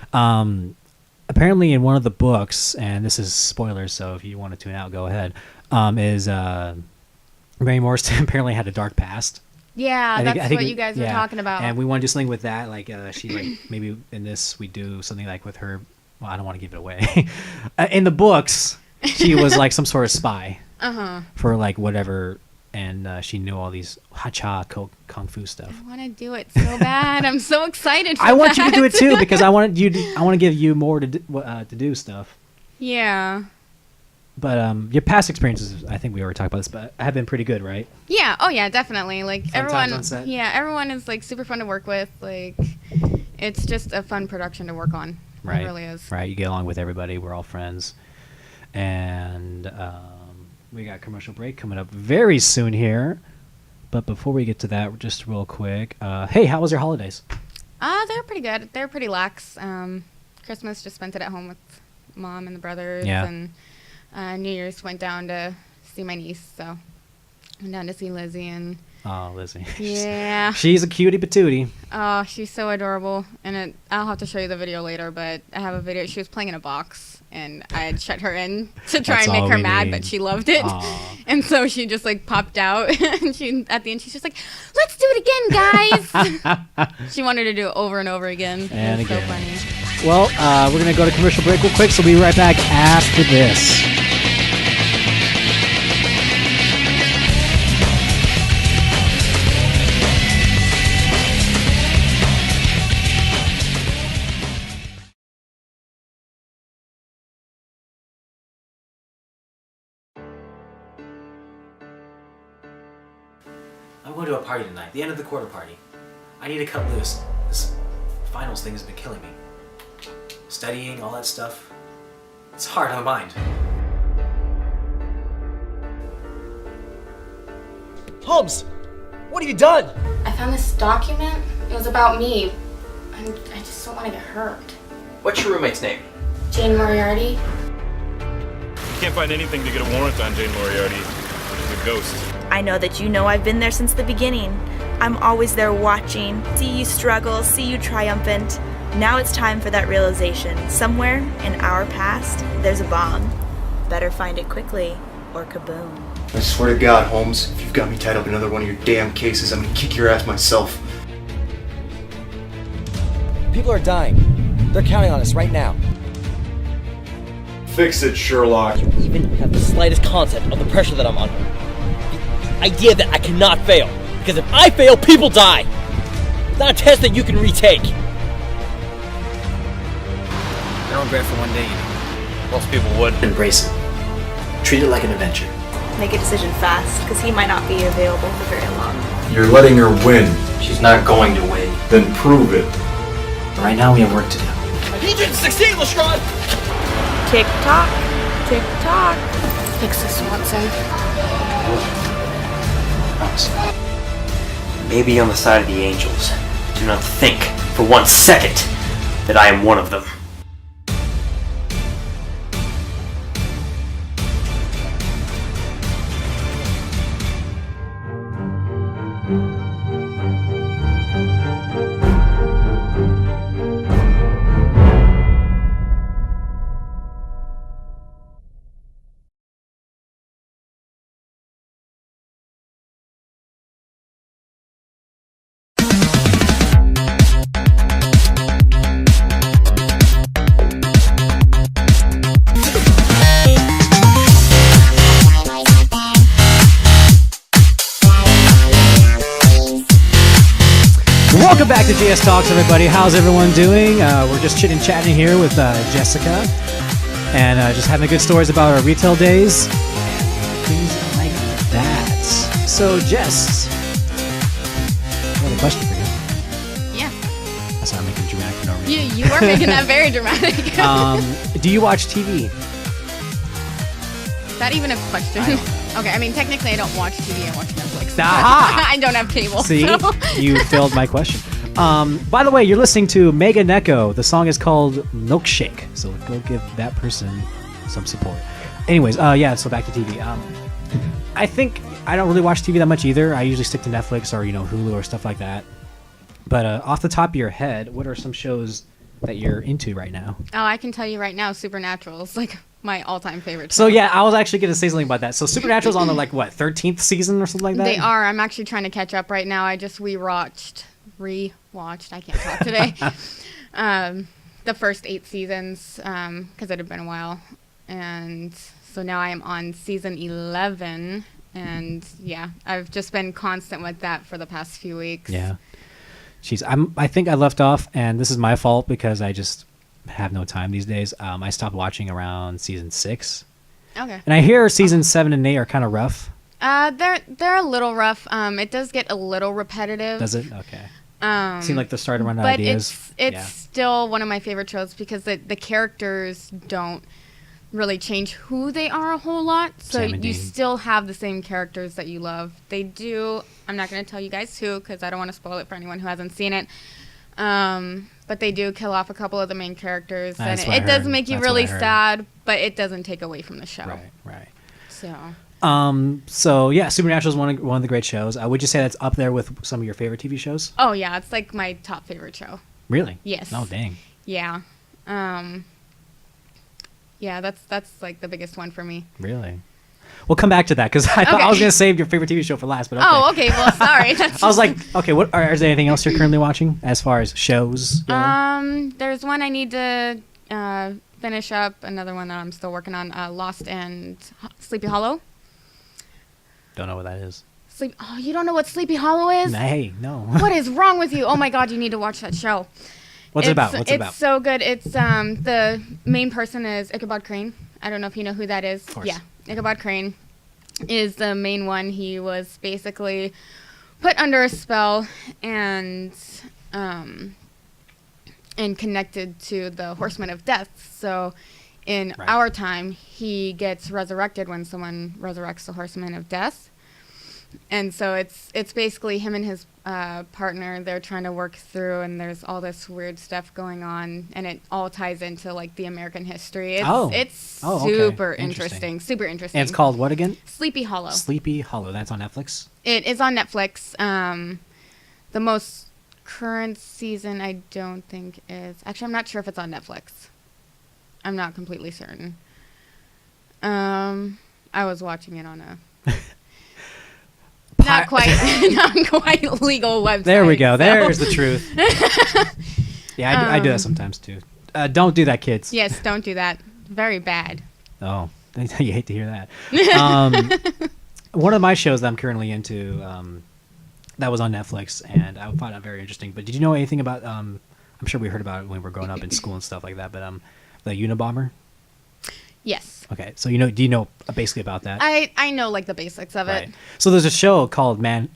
Speaker 1: Apparently in one of the books, and this is spoilers, so if you want to tune out, go ahead, is Mary Morstan apparently had a dark past.
Speaker 2: Yeah, that's what you guys were talking about.
Speaker 1: And we want to do something with that, like she like maybe in this we do something like with her. Well, I don't want to give it away. In the books, she was like some sort of spy for like whatever, and she knew all these hacha kung fu stuff.
Speaker 2: I want to do it so bad. I'm so excited.
Speaker 1: I want you to do it too because I want to give you more to do stuff.
Speaker 2: Yeah.
Speaker 1: But your past experiences, I think we already talked about this, but have been pretty good, right?
Speaker 2: Yeah. Oh yeah, definitely. Like
Speaker 1: Fun times on set?
Speaker 2: Yeah, everyone is like super fun to work with. Like, it's just a fun production to work on.
Speaker 1: Right.
Speaker 2: It really is.
Speaker 1: Right. You get along with everybody. We're all friends. And we got a commercial break coming up very soon here. But before we get to that, just real quick. Hey, how was your holidays?
Speaker 2: They're pretty good. They're pretty lax. Christmas just spent it at home with Mom and the brothers.
Speaker 1: Yeah.
Speaker 2: And New Year's went down to see my niece. So went down to see Lizzie and...
Speaker 1: Oh, Lizzie.
Speaker 2: Yeah.
Speaker 1: She's a cutie patootie.
Speaker 2: Oh, she's so adorable. And I'll have to show you the video later, but I have a video. She was playing in a box, and I had shut her in to try
Speaker 1: That's
Speaker 2: and make
Speaker 1: all
Speaker 2: her
Speaker 1: we
Speaker 2: mad,
Speaker 1: need.
Speaker 2: but she loved it.
Speaker 1: Aw.
Speaker 2: And so she just, like, popped out. And at the end, she's just like, let's do it again, guys. She wanted to do it over and over again.
Speaker 1: And
Speaker 2: It was
Speaker 1: again.
Speaker 2: so funny.
Speaker 1: Well, we're going to go to commercial break real quick, so we'll be right back after this. I'm going to a party tonight, the end of the quarter party. I need to cut loose. This finals thing has been killing me. Studying, all that stuff. It's hard on the mind.
Speaker 3: Holmes, what have you done?
Speaker 2: I found this document. It was about me. And I just don't want to get hurt.
Speaker 3: What's your roommate's name?
Speaker 2: Jane Moriarty.
Speaker 4: You can't find anything to get a warrant on Jane Moriarty. She's a ghost.
Speaker 5: I know that you know I've been there since the beginning. I'm always there watching, see you struggle, see you triumphant. Now it's time for that realization. Somewhere in our past, there's a bomb. Better find it quickly, or kaboom.
Speaker 6: I swear to God, Holmes, if you've got me tied up in another one of your damn cases, I'm gonna kick your ass myself.
Speaker 3: People are dying. They're counting on us right now.
Speaker 7: Fix it, Sherlock.
Speaker 3: You even have the slightest concept of the pressure that I'm under. The idea that I cannot fail. Because if I fail, people die. It's not a test that you can retake.
Speaker 1: Don't regret for one day, you know.
Speaker 4: Most people would.
Speaker 1: Embrace it. Treat it like an adventure.
Speaker 5: Make a decision fast, because he might not be available for very long.
Speaker 7: You're letting her win.
Speaker 1: She's not going to win.
Speaker 7: Then prove it.
Speaker 1: But right now we have work to do.
Speaker 3: I need you to succeed, Lestrade!
Speaker 5: Tick tock, tick tock.
Speaker 2: Fix this, Watson.
Speaker 1: Promise.
Speaker 8: Maybe on the side of the angels. Do not think for 1 second that I am one of them.
Speaker 1: Welcome back to GSTalks, everybody. How's everyone doing? We're just chitting chatting here with Jessica, and just having good stories about our retail days, things like that. So, Jess, I have a question for you.
Speaker 2: Yeah.
Speaker 1: That's how I'm making dramatic for no reason.
Speaker 2: You are making that very dramatic.
Speaker 1: Do you watch TV?
Speaker 2: Is that even a question?
Speaker 1: I don't know.
Speaker 2: Okay, I mean, technically I don't watch TV, I watch Netflix.
Speaker 1: Aha!
Speaker 2: I don't have cable.
Speaker 1: See,
Speaker 2: so.
Speaker 1: you failed my question. By the way, you're listening to Mega Neko. The song is called Milkshake, so go give that person some support. Anyways, so back to TV. I think I don't really watch TV that much either. I usually stick to Netflix or Hulu or stuff like that. But off the top of your head, what are some shows that you're into right now?
Speaker 2: Oh, I can tell you right now, Supernatural is like my all-time favorite show.
Speaker 1: So yeah, I was actually going to say something about that. So Supernatural's on the 13th season or something like that?
Speaker 2: They are. I'm actually trying to catch up right now. I just rewatched, I can't talk today, the first 8 seasons because it had been a while. And so now I am on season 11. And yeah, I've just been constant with that for the past few weeks.
Speaker 1: Yeah. I think I left off, and this is my fault because I just have no time these days. I stopped watching around season 6.
Speaker 2: Okay.
Speaker 1: And I hear season 7 and 8 are kind of rough.
Speaker 2: They're a little rough. It does get a little repetitive.
Speaker 1: Does it? Okay. Seem like they're starting to run out of
Speaker 2: but
Speaker 1: ideas.
Speaker 2: It's still one of my favorite shows because the characters don't really change who they are a whole lot. So
Speaker 1: Sam and
Speaker 2: you
Speaker 1: Dean.
Speaker 2: still have the same characters that you love. They do. I'm not going to tell you guys who because I don't want to spoil it for anyone who hasn't seen it. But they do kill off a couple of the main characters,
Speaker 1: That's
Speaker 2: and
Speaker 1: what I
Speaker 2: it does
Speaker 1: heard.
Speaker 2: make you
Speaker 1: That's
Speaker 2: really
Speaker 1: what I heard.
Speaker 2: sad, but it doesn't take away from the show.
Speaker 1: Right.
Speaker 2: So
Speaker 1: So yeah, Supernatural is one of the great shows. Would you say that's up there with some of your favorite TV shows?
Speaker 2: oh yeah, it's like my top favorite show.
Speaker 1: Really?
Speaker 2: Yes.
Speaker 1: Oh dang.
Speaker 2: Yeah. Yeah, that's like the biggest one for me.
Speaker 1: Really? We'll come back to that because I thought I was going to save your favorite TV show for last. But okay.
Speaker 2: Oh, okay. Well, sorry. That's
Speaker 1: I was like, okay, is there anything else you're currently watching as far as shows go?
Speaker 2: There's one I need to finish up. Another one that I'm still working on. Lost and Sleepy Hollow.
Speaker 1: Don't know what that is.
Speaker 2: Oh, you don't know what Sleepy Hollow is?
Speaker 1: Hey, no.
Speaker 2: What is wrong with you? Oh my God, you need to watch that show.
Speaker 1: What's it about? What's it about?
Speaker 2: It's so good. It's the main person is Ichabod Crane. I don't know if you know who that is.
Speaker 1: Of course.
Speaker 2: Yeah, Ichabod Crane is the main one. He was basically put under a spell and connected to the Horsemen of Death. So in our time, he gets resurrected when someone resurrects the Horsemen of Death. And so it's basically him and his partner. They're trying to work through, and there's all this weird stuff going on, and it all ties into like the American history. It's super interesting. Super interesting.
Speaker 1: And it's called what again?
Speaker 2: Sleepy Hollow.
Speaker 1: Sleepy Hollow. That's on Netflix?
Speaker 2: It is on Netflix. The most current season, I don't think is... Actually, I'm not sure if it's on Netflix. I'm not completely certain. I was watching it on a... not quite legal website.
Speaker 1: There we go.
Speaker 2: So.
Speaker 1: There's the truth. Yeah, I do that sometimes too. Don't do that, kids.
Speaker 2: Yes, don't do that. Very bad.
Speaker 1: Oh, you hate to hear that. One of my shows that I'm currently into that was on Netflix, and I found it very interesting. But did you know anything about? I'm sure we heard about it when we were growing up in school and stuff like that. But the Unabomber.
Speaker 2: Yes.
Speaker 1: Okay, so do you know basically about that?
Speaker 2: I know like the basics of it.
Speaker 1: So there's a show called Manhunt,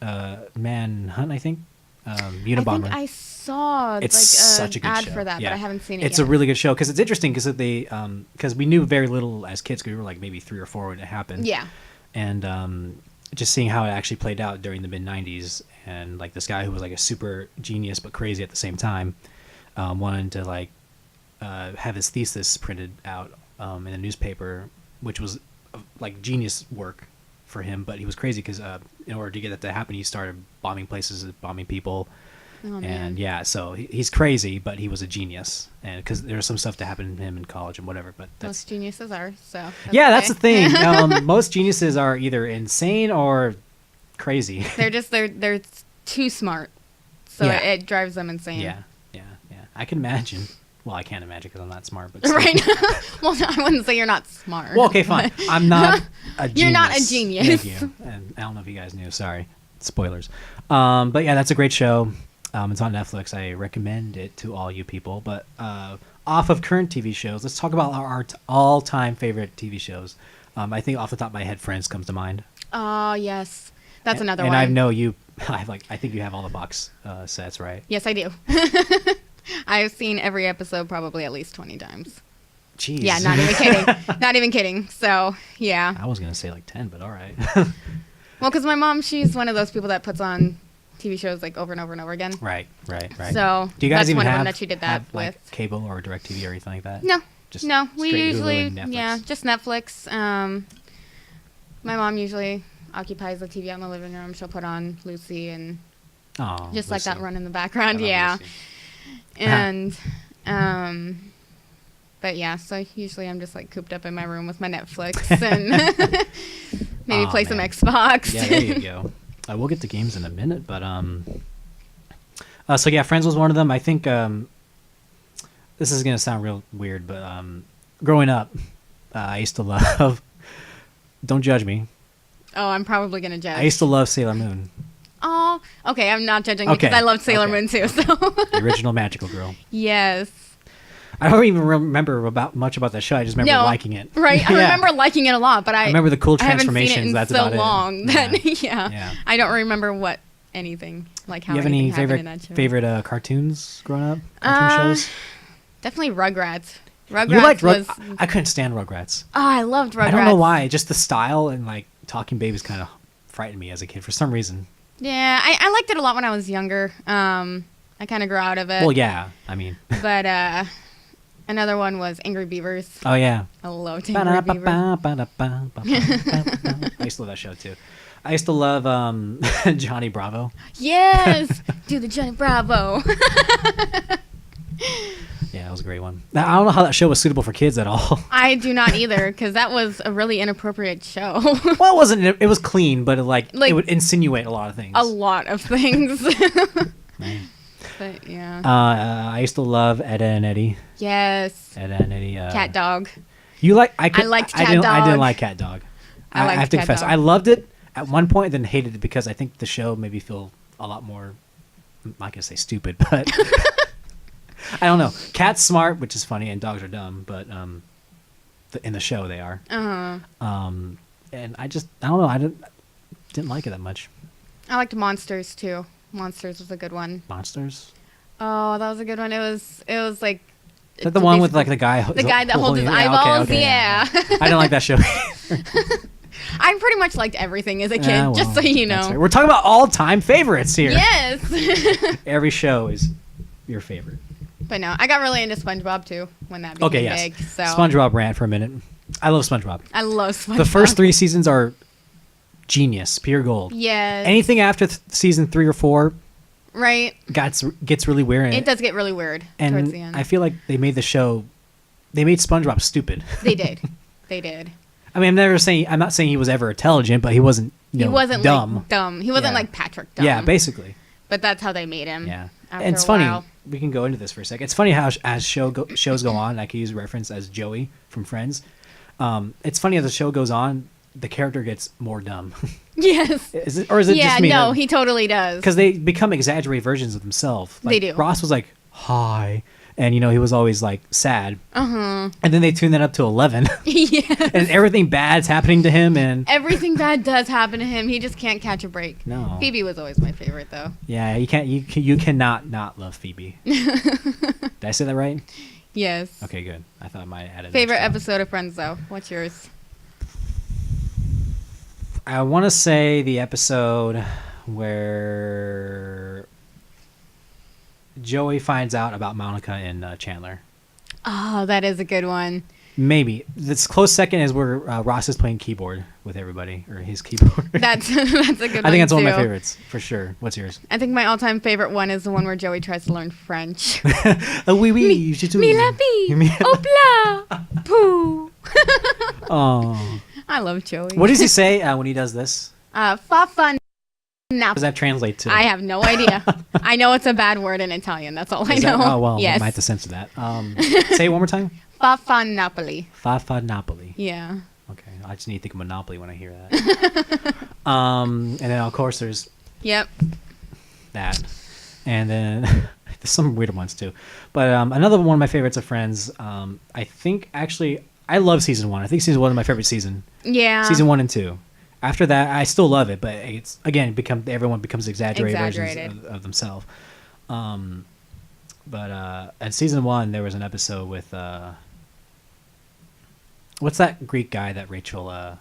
Speaker 1: I think. Unabomber.
Speaker 2: I think I saw
Speaker 1: It's
Speaker 2: like
Speaker 1: such a good
Speaker 2: ad
Speaker 1: show.
Speaker 2: for that,
Speaker 1: Yeah.
Speaker 2: but I haven't seen it
Speaker 1: It's
Speaker 2: yet.
Speaker 1: a really good show because it's interesting because we knew very little as kids because we were like maybe 3 or 4 when it happened.
Speaker 2: Yeah.
Speaker 1: And just seeing how it actually played out during the mid-90s, and like this guy who was like a super genius but crazy at the same time wanted to like have his thesis printed out in a newspaper, which was like genius work for him, but he was crazy because in order to get that to happen, he started bombing places, bombing people.
Speaker 2: Oh, man.
Speaker 1: And yeah, so he's crazy, but he was a genius, and because there was some stuff to happen to him in college and whatever. But
Speaker 2: Most geniuses are, so.
Speaker 1: that's the thing. Most geniuses are either insane or crazy.
Speaker 2: They're too smart, so
Speaker 1: Yeah.
Speaker 2: it drives them insane.
Speaker 1: Yeah. I can imagine. Well, I can't imagine because I'm not smart. But
Speaker 2: Right. Well, no, I wouldn't say you're not smart.
Speaker 1: Well, okay, fine. I'm not a genius.
Speaker 2: You're not a genius.
Speaker 1: Thank you. And I don't know if you guys knew. Sorry, spoilers. But yeah, that's a great show. It's on Netflix. I recommend it to all you people. But off of current TV shows, let's talk about our all-time favorite TV shows. I think off the top of my head, Friends comes to mind.
Speaker 2: Oh, yes. That's another
Speaker 1: and
Speaker 2: one.
Speaker 1: I know you. I think you have all the box sets, right?
Speaker 2: Yes, I do. I've seen every episode probably at least 20 times.
Speaker 1: Jeez.
Speaker 2: Yeah, not even kidding. Not even kidding. So, yeah.
Speaker 1: I was gonna say like 10, but all right.
Speaker 2: Well, because my mom, she's one of those people that puts on TV shows like over and over and over again.
Speaker 1: Right.
Speaker 2: So
Speaker 1: do you guys
Speaker 2: that's
Speaker 1: even
Speaker 2: one of
Speaker 1: have
Speaker 2: them that she did that
Speaker 1: have, like,
Speaker 2: with.
Speaker 1: cable or DirecTV or anything like that?
Speaker 2: No.
Speaker 1: Just
Speaker 2: No, we
Speaker 1: straight Hulu
Speaker 2: usually,
Speaker 1: and Netflix.
Speaker 2: yeah, just Netflix. My mom usually occupies the TV out in the living room. She'll put on Lucy and
Speaker 1: Oh,
Speaker 2: just like that
Speaker 1: Lucy.
Speaker 2: run in the
Speaker 1: I
Speaker 2: background.
Speaker 1: love
Speaker 2: Yeah.
Speaker 1: Lucy.
Speaker 2: And, but yeah, so usually I'm just like cooped up in my room with my Netflix and maybe
Speaker 1: Aw,
Speaker 2: play some
Speaker 1: man.
Speaker 2: Xbox.
Speaker 1: Yeah, there you go. We'll get to games in a minute, but so yeah, Friends was one of them. I think this is gonna sound real weird, but growing up, I used to love. Don't judge me.
Speaker 2: Oh, I'm probably gonna judge.
Speaker 1: I used to love Sailor Moon,
Speaker 2: Oh, okay. I'm not judging
Speaker 1: Okay,
Speaker 2: because I loved Sailor
Speaker 1: okay.
Speaker 2: Moon too. So
Speaker 1: the original magical girl.
Speaker 2: yes.
Speaker 1: I don't even remember much about that show. I just remember
Speaker 2: No,
Speaker 1: liking it.
Speaker 2: Right. I
Speaker 1: Yeah.
Speaker 2: remember liking it a lot, but I
Speaker 1: remember the cool
Speaker 2: I haven't seen
Speaker 1: transformations.
Speaker 2: it in
Speaker 1: That's
Speaker 2: so
Speaker 1: about
Speaker 2: long
Speaker 1: it.
Speaker 2: that
Speaker 1: Yeah.
Speaker 2: yeah. I don't remember what anything like how
Speaker 1: You have
Speaker 2: anything
Speaker 1: any
Speaker 2: happened in that show.
Speaker 1: favorite cartoons growing up? Cartoon shows?
Speaker 2: Definitely Rugrats. Rugrats
Speaker 1: You liked
Speaker 2: was.
Speaker 1: I couldn't stand Rugrats.
Speaker 2: Oh, I loved Rugrats.
Speaker 1: I don't know why. Just the style and like talking babies kind of frightened me as a kid for some reason.
Speaker 2: Yeah, I liked it a lot when I was younger. I kind of grew out of it.
Speaker 1: Well, yeah. I mean.
Speaker 2: But another one was Angry Beavers.
Speaker 1: Oh yeah.
Speaker 2: I loved Angry Beavers.
Speaker 1: I used to love that show too. I used to love Johnny Bravo.
Speaker 2: Yes, do the Johnny Bravo.
Speaker 1: Yeah, that was a great one. Now, I don't know how that show was suitable for kids at all.
Speaker 2: I do not either, because that was a really inappropriate show.
Speaker 1: Well, it wasn't. It was clean, but
Speaker 2: Like-
Speaker 1: it would insinuate a lot of things.
Speaker 2: A lot of things.
Speaker 1: Man.
Speaker 2: But yeah.
Speaker 1: I used to love Edda and Eddie.
Speaker 2: Yes.
Speaker 1: Edda and Eddie.
Speaker 2: Cat Dog.
Speaker 1: You like?
Speaker 2: liked Cat
Speaker 1: I didn't
Speaker 2: Dog.
Speaker 1: like Cat Dog.
Speaker 2: I liked
Speaker 1: have to
Speaker 2: Cat
Speaker 1: confess,
Speaker 2: Dog.
Speaker 1: I loved it at one point, then hated it because I think the show made me feel a lot more. I'm not gonna say stupid, but I don't know. Cat's smart, which is funny, and dogs are dumb, but in the show they are. And I don't know. I didn't like it that much.
Speaker 2: I liked Monsters too. Monsters was a good one.
Speaker 1: Monsters.
Speaker 2: Oh, that was a good one. It was like.
Speaker 1: Is that the one with like the guy?
Speaker 2: The guy that holds his
Speaker 1: yeah,
Speaker 2: eyeballs.
Speaker 1: okay,
Speaker 2: Yeah.
Speaker 1: I didn't like that show.
Speaker 2: I pretty much liked everything as a kid,
Speaker 1: Yeah, well,
Speaker 2: just so you
Speaker 1: that's
Speaker 2: know.
Speaker 1: right. We're talking about all-time favorites here.
Speaker 2: Yes.
Speaker 1: Every show is your favorite.
Speaker 2: But no, I got really into SpongeBob too when that became
Speaker 1: Okay, yes.
Speaker 2: big. So
Speaker 1: SpongeBob rant for a minute. I love SpongeBob.
Speaker 2: I love SpongeBob.
Speaker 1: The first 3 seasons are genius, pure gold.
Speaker 2: Yes.
Speaker 1: Anything after season 3 or 4
Speaker 2: Right.
Speaker 1: gets really weird.
Speaker 2: It does get really weird
Speaker 1: and
Speaker 2: towards the end.
Speaker 1: I feel like they made SpongeBob stupid.
Speaker 2: They did. They did.
Speaker 1: I mean, I'm not saying he was ever intelligent, but he wasn't.
Speaker 2: He wasn't
Speaker 1: dumb.
Speaker 2: like dumb. He wasn't
Speaker 1: Yeah.
Speaker 2: like Patrick dumb.
Speaker 1: Yeah, basically.
Speaker 2: But that's how they made him.
Speaker 1: Yeah,
Speaker 2: After
Speaker 1: and it's
Speaker 2: a
Speaker 1: funny.
Speaker 2: while.
Speaker 1: We can go into this for a second. It's funny how as shows go on, I can use a reference as Joey from Friends. It's funny as the show goes on, the character gets more dumb.
Speaker 2: Yes.
Speaker 1: Is it just me?
Speaker 2: Yeah, no, he totally does.
Speaker 1: Because they become exaggerated versions of themselves. Like,
Speaker 2: They do.
Speaker 1: Ross was like, hi. And, he was always like sad.
Speaker 2: Uh-huh.
Speaker 1: And then they tune that up to 11.
Speaker 2: Yes.
Speaker 1: And everything bad's happening to him. And
Speaker 2: Everything bad does happen to him. He just can't catch a break.
Speaker 1: No.
Speaker 2: Phoebe was always my favorite, though.
Speaker 1: yeah, you cannot not love Phoebe. Did I say that right?
Speaker 2: Yes.
Speaker 1: Okay, good. I thought I might add it.
Speaker 2: Favorite episode of Friends, though? What's yours?
Speaker 1: I want to say the episode where Joey finds out about Monica and Chandler.
Speaker 2: Oh, that is a good one.
Speaker 1: Maybe. This close second is where Ross is playing keyboard with everybody, or his keyboard.
Speaker 2: That's a good one.
Speaker 1: I think that's one of my
Speaker 2: too.
Speaker 1: favorites, for sure. What's yours?
Speaker 2: I think my all-time favorite one is the one where Joey tries to learn French.
Speaker 1: Oh, oui, oui, je
Speaker 2: Me la vie, hopla, poo.
Speaker 1: Oh.
Speaker 2: I love Joey.
Speaker 1: What does he say when he does this?
Speaker 2: Fa fa
Speaker 1: What
Speaker 2: nap.
Speaker 1: does that translate to?
Speaker 2: I have no idea. I know it's a bad word in Italian. That's all I
Speaker 1: Is
Speaker 2: know.
Speaker 1: that- oh, well, I
Speaker 2: yes.
Speaker 1: might have to censor that. Say it one more time.
Speaker 2: Fa fa Napoli.
Speaker 1: Fa Napoli.
Speaker 2: Yeah.
Speaker 1: Okay, I just need to think of Monopoly when I hear that. And then, of course, there's
Speaker 2: Yep.
Speaker 1: that. And then there's some weird ones too. But another one of my favorites of Friends, I think actually, I love season 1. I think season 1 is my favorite season.
Speaker 2: Yeah.
Speaker 1: Season 1 and 2. After that, I still love it, but it's again everyone becomes exaggerated versions of themselves. But at season 1, there was an episode with what's that Greek guy that Rachel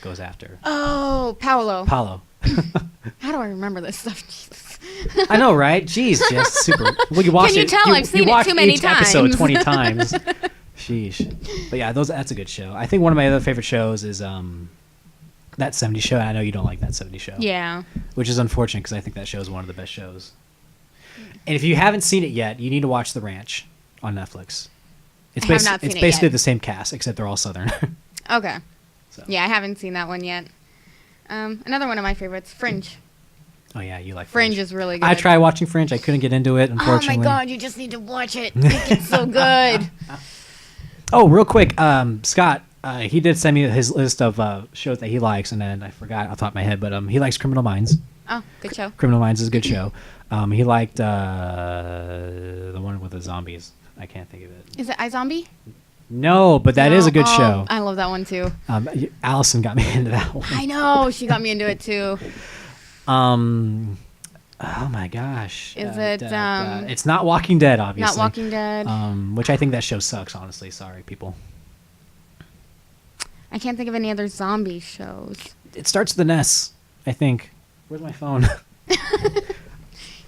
Speaker 1: goes after?
Speaker 2: Oh, Paolo.
Speaker 1: Paulo.
Speaker 2: How do I remember this stuff? Jesus.
Speaker 1: I know, right? Jeez, just super. Well, you watch
Speaker 2: Can you
Speaker 1: it.
Speaker 2: tell? I've seen it too many
Speaker 1: each episode
Speaker 2: times.
Speaker 1: 20 times. Sheesh. But yeah, that's a good show. I think one of my other favorite shows is That 70s Show. I know you don't like That 70s Show.
Speaker 2: Yeah.
Speaker 1: Which is unfortunate because I think that show is one of the best shows. And if you haven't seen it yet, you need to watch The Ranch on Netflix. It's
Speaker 2: I have not seen
Speaker 1: it's
Speaker 2: it
Speaker 1: basically
Speaker 2: yet.
Speaker 1: the same cast, except they're all Southern.
Speaker 2: Okay.
Speaker 1: So.
Speaker 2: Yeah, I haven't seen that one yet. Another one of my favorites, Fringe.
Speaker 1: Oh yeah, you like
Speaker 2: Fringe is really good.
Speaker 1: I tried watching Fringe. I couldn't get into it,
Speaker 2: Oh
Speaker 1: unfortunately.
Speaker 2: my god, you just need to watch it. It's so good.
Speaker 1: Oh, real quick, Scott, he did send me his list of shows that he likes, and then I forgot off the top of my head, but he likes Criminal Minds.
Speaker 2: Oh, good show.
Speaker 1: Criminal Minds is a good show. He liked the one with the zombies. I can't think of it.
Speaker 2: Is it iZombie?
Speaker 1: No, but that is a good show.
Speaker 2: I love that one too.
Speaker 1: Allison got me into that one.
Speaker 2: I know, she got me into it too.
Speaker 1: Oh my gosh.
Speaker 2: Is
Speaker 1: it's not Walking Dead, obviously.
Speaker 2: Not Walking Dead.
Speaker 1: Which I think that show sucks, honestly. Sorry, people.
Speaker 2: I can't think of any other zombie shows.
Speaker 1: It starts with an S, I think. Where's my phone?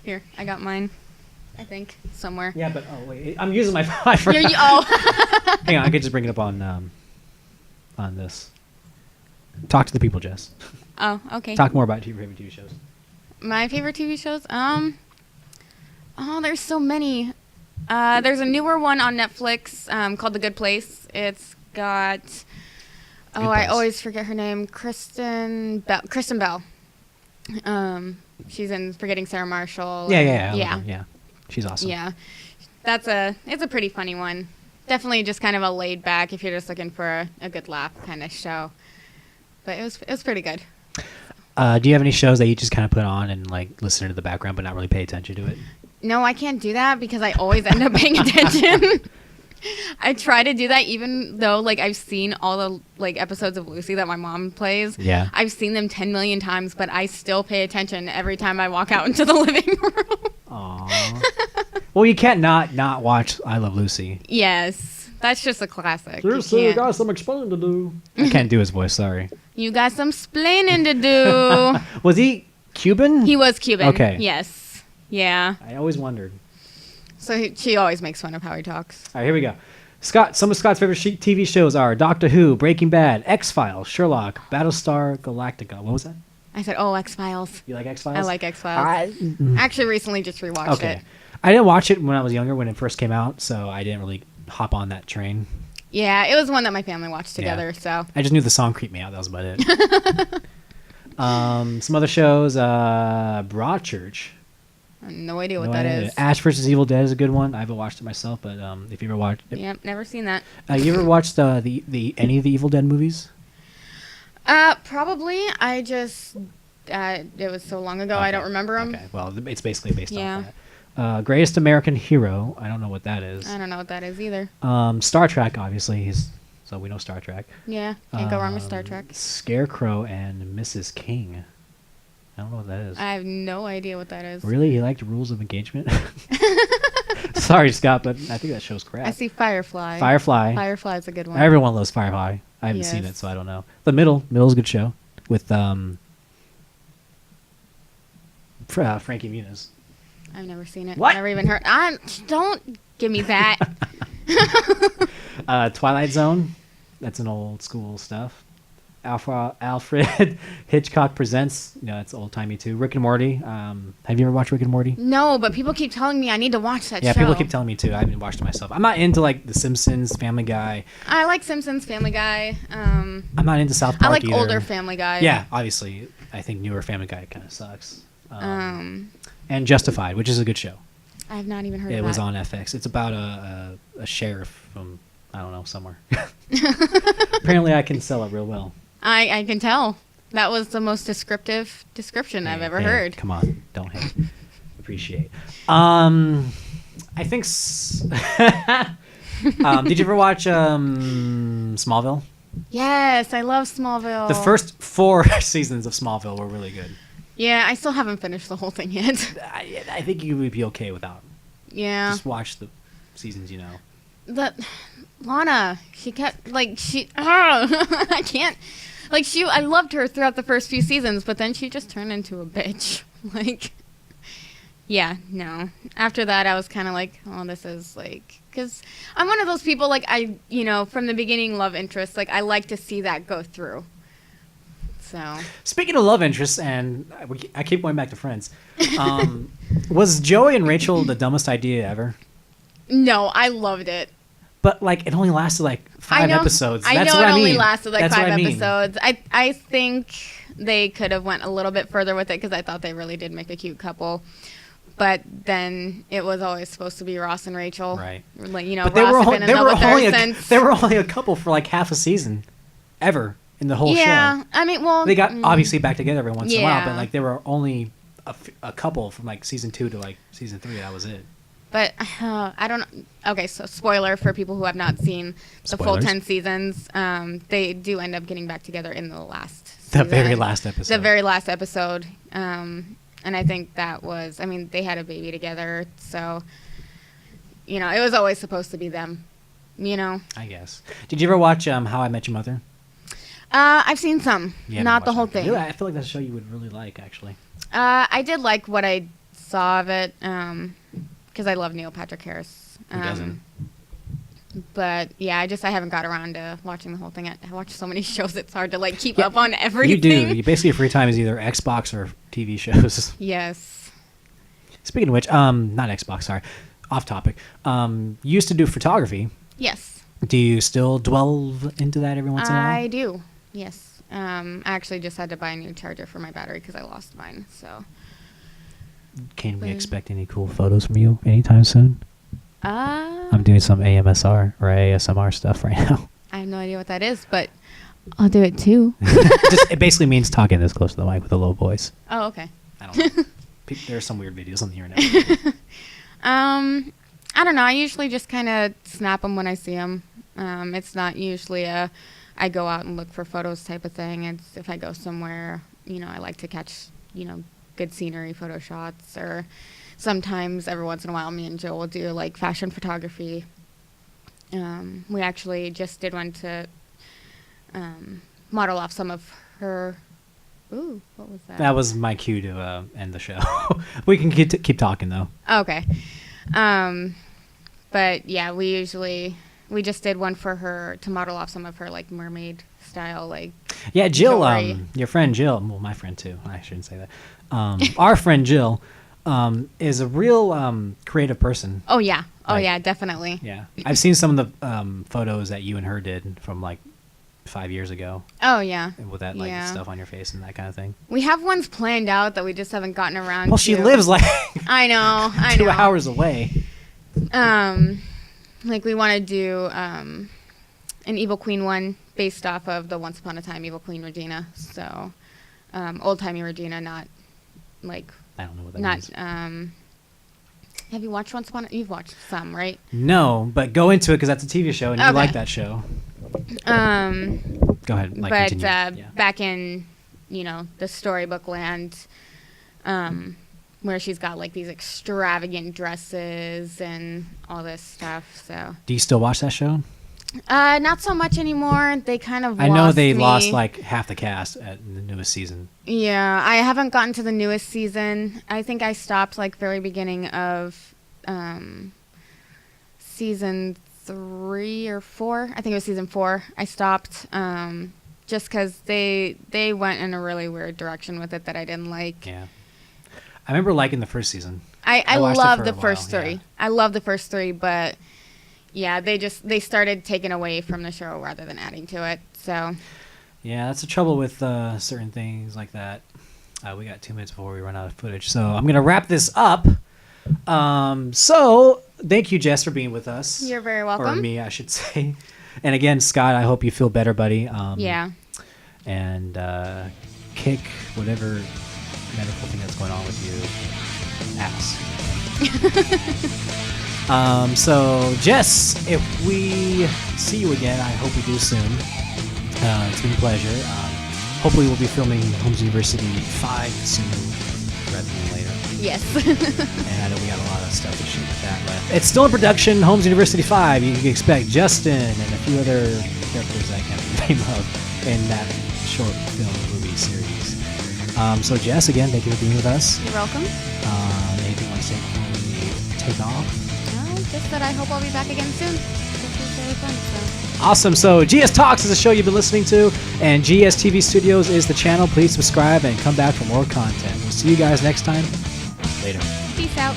Speaker 2: Here, I got mine. I think somewhere.
Speaker 1: Yeah, but wait, I'm using my phone. I forgot. Hang on, I could just bring it up on this. Talk to the people, Jess.
Speaker 2: Oh, okay.
Speaker 1: Talk more about your favorite TV shows.
Speaker 2: My favorite TV shows? There's so many. There's a newer one on Netflix called The Good Place. It's got I always forget her name. Kristen Bell. She's in Forgetting Sarah Marshall.
Speaker 1: Yeah. She's awesome.
Speaker 2: Yeah. It's a pretty funny one. Definitely just kind of a laid back if you're just looking for a good laugh kind of show. But it was pretty good.
Speaker 1: Do you have any shows that you just kind of put on and like listen to the background but not really pay attention to it?
Speaker 2: No, I can't do that because I always end up paying attention. I try to do that even though like I've seen all the like episodes of Lucy that my mom plays.
Speaker 1: Yeah.
Speaker 2: I've seen them 10 million times, but I still pay attention every time I walk out into the living room.
Speaker 1: Aww. Well, you can't not watch I Love Lucy.
Speaker 2: Yes. That's just a classic.
Speaker 1: You got some explaining to do. I can't do his voice, sorry.
Speaker 2: You got some splaining to do.
Speaker 1: Was he Cuban?
Speaker 2: He was Cuban.
Speaker 1: Okay.
Speaker 2: Yes. Yeah.
Speaker 1: I always wondered.
Speaker 2: So she always makes fun of how he talks.
Speaker 1: All right, here we go. Scott, some of Scott's favorite TV shows are Doctor Who, Breaking Bad, X-Files, Sherlock, Battlestar Galactica. What was that?
Speaker 2: I said, X-Files.
Speaker 1: You like X-Files?
Speaker 2: I like X-Files. Actually, recently just rewatched it.
Speaker 1: I didn't watch it when I was younger when it first came out, so I didn't really hop on that train.
Speaker 2: Yeah, it was one that my family watched together, so.
Speaker 1: I just knew the song creeped me out. That was about it. Some other shows, Broadchurch.
Speaker 2: I have no idea what that is.
Speaker 1: Ash vs. Evil Dead is a good one. I haven't watched it myself, but if you ever watched it.
Speaker 2: Yep, never seen that.
Speaker 1: You ever watched the any of the Evil Dead movies?
Speaker 2: Probably. I just it was so long ago, I don't remember them.
Speaker 1: Okay, well, it's basically based off that. Greatest American Hero. I don't know what that is.
Speaker 2: I don't know what that is either.
Speaker 1: Star Trek, obviously. So we know Star Trek.
Speaker 2: Yeah, can't go wrong with Star Trek.
Speaker 1: Scarecrow and Mrs. King. I don't know what that is.
Speaker 2: I have no idea what that is.
Speaker 1: Really? You liked Rules of Engagement? Sorry, Scott, but I think that show's crap.
Speaker 2: I see Firefly.
Speaker 1: Firefly's
Speaker 2: a good one.
Speaker 1: Everyone loves Firefly. I haven't seen it, so I don't know. The Middle's a good show with Frankie Muniz.
Speaker 2: I've never seen it.
Speaker 1: What?
Speaker 2: Never even heard. Don't give me that.
Speaker 1: Twilight Zone. That's an old school stuff. Alfred Hitchcock Presents. It's old timey too. Rick and Morty. Have you ever watched Rick and Morty?
Speaker 2: No, but people keep telling me I need to watch that show.
Speaker 1: Yeah, people keep telling me too. I haven't watched it myself. I'm not into like The Simpsons, Family Guy.
Speaker 2: I like Simpsons, Family Guy.
Speaker 1: I'm not into South Park
Speaker 2: I like
Speaker 1: either.
Speaker 2: older Family Guy.
Speaker 1: Yeah, obviously. I think newer Family Guy kind of sucks. And Justified, which is a good show.
Speaker 2: I have not even heard of that.
Speaker 1: It was on FX. It's about a sheriff from, I don't know, somewhere. Apparently I can sell it real well.
Speaker 2: I can tell. That was the most descriptive description I've ever heard.
Speaker 1: Come on, don't hate. appreciate. I think. Did you ever watch Smallville?
Speaker 2: Yes, I love Smallville.
Speaker 1: The first 4 seasons of Smallville were really good.
Speaker 2: Yeah, I still haven't finished the whole thing yet.
Speaker 1: I think you would be okay without.
Speaker 2: Yeah.
Speaker 1: Just watch the seasons, you know.
Speaker 2: Lana, she kept I can't. I loved her throughout the first few seasons, but then she just turned into a bitch. Yeah, no. After that, I was kind of like, oh, this is because I'm one of those people, from the beginning, love interest. I like to see that go through. So. Speaking
Speaker 1: of love interests, and I keep going back to Friends, was Joey and Rachel the dumbest idea ever?
Speaker 2: No, I loved it.
Speaker 1: But it only lasted 5 episodes.
Speaker 2: I know it only lasted 5 episodes. I think they could have went a little bit further with it because I thought they really did make a cute couple. But then it was always supposed to be Ross and Rachel.
Speaker 1: Right.
Speaker 2: But
Speaker 1: Ross
Speaker 2: had been in love with her since.
Speaker 1: They were only a couple for half a season, ever in the whole show.
Speaker 2: Yeah, I mean, well,
Speaker 1: they got obviously back together every once in a while, but they were only a couple from season 2 to season 3. That was it.
Speaker 2: But I don't know. Okay, so spoiler for people who have not seen the full 10 seasons. They do end up getting back together in the last season.
Speaker 1: The very last episode.
Speaker 2: The very last episode. And I think that was, they had a baby together. So, it was always supposed to be them,
Speaker 1: I guess. Did you ever watch How I Met Your Mother?
Speaker 2: I've seen some, not the whole thing.
Speaker 1: Really? I feel like that's a show you would really like, actually.
Speaker 2: I did like what I saw of it, because I love Neil Patrick Harris.
Speaker 1: Who doesn't?
Speaker 2: But yeah, I haven't got around to watching the whole thing. I watch so many shows; it's hard to keep up on everything.
Speaker 1: You do. Basically, your free time is either Xbox or TV shows.
Speaker 2: Yes.
Speaker 1: Speaking of which, not Xbox. Sorry, off topic. You used to do photography.
Speaker 2: Yes.
Speaker 1: Do you still delve into that every once in a while?
Speaker 2: I do. Yes. I actually just had to buy a new charger for my battery because I lost mine. So.
Speaker 1: Can we expect any cool photos from you anytime soon? I'm doing some AMSR or ASMR stuff right now.
Speaker 2: I have no idea what that is, but I'll do it too.
Speaker 1: It basically means talking this close to the mic with a low voice.
Speaker 2: Oh, okay.
Speaker 1: I don't know. There are some weird videos on the internet.
Speaker 2: I don't know. I usually just kind of snap them when I see them. It's not usually I go out and look for photos type of thing. It's if I go somewhere, I like to catch, good scenery photo shots, or sometimes every once in a while me and Jill will do fashion photography. We actually just did one to model off some of her. Ooh, what was that?
Speaker 1: That was my cue to end the show. We can keep talking though.
Speaker 2: Okay. But yeah, we just did one for her to model off some of her mermaid style
Speaker 1: Yeah, Jill,
Speaker 2: jewelry.
Speaker 1: Your friend Jill, well, my friend too. I shouldn't say that. Our friend Jill is a real creative person.
Speaker 2: Oh yeah. Oh yeah, definitely.
Speaker 1: Yeah. I've seen some of the photos that you and her did from 5 years ago.
Speaker 2: Oh yeah.
Speaker 1: With that stuff on your face and that kind of thing.
Speaker 2: We have ones planned out that we just haven't gotten around to.
Speaker 1: Well, she lives
Speaker 2: I know.
Speaker 1: 2 hours away.
Speaker 2: We want to do an Evil Queen one based off of the Once Upon a Time Evil Queen Regina. So, old-timey Regina, not
Speaker 1: I don't know what that means.
Speaker 2: Have you watched Once Upon a... You've watched some, right?
Speaker 1: No, but go into it because that's a TV show and you like that show. Go ahead. Continue.
Speaker 2: Back in, the storybook land, where she's got these extravagant dresses and all this stuff. So.
Speaker 1: Do you still watch that show?
Speaker 2: Not so much anymore. They kind of.
Speaker 1: I know they lost half the cast at the newest season.
Speaker 2: Yeah, I haven't gotten to the newest season. I think I stopped very beginning of season 3 or 4. I think it was season 4. I stopped just because they went in a really weird direction with it that I didn't like.
Speaker 1: Yeah, I remember liking the first season.
Speaker 2: I love the first 3. Yeah. I love the first 3, but. Yeah, they started taking away from the show rather than adding to it. So.
Speaker 1: Yeah, that's the trouble with certain things like that. We got 2 minutes before we run out of footage, so I'm gonna wrap this up. So thank you, Jess, for being with us.
Speaker 2: You're very welcome.
Speaker 1: Or me, I should say. And again, Scott, I hope you feel better, buddy.
Speaker 2: Yeah.
Speaker 1: And kick whatever medical thing that's going on with you. ass. So Jess, if we see you again, I hope we do soon. It's been a pleasure. Hopefully we'll be filming Holmes University 5 soon, rather than later.
Speaker 2: Yes.
Speaker 1: And I know we got a lot of stuff to shoot with that, but it's still in production. Holmes University 5. You can expect Justin and a few other characters I can't remember the name of in that short film movie series. So Jess, again, thank you for being with us.
Speaker 2: You're welcome.
Speaker 1: Anything you want to say before we take off?
Speaker 2: No, just that I hope I'll be back again soon. This was very fun. So.
Speaker 1: Awesome. So GS Talks is a show you've been listening to, and GS TV Studios is the channel. Please subscribe and come back for more content. We'll see you guys next time. Later.
Speaker 2: Peace out.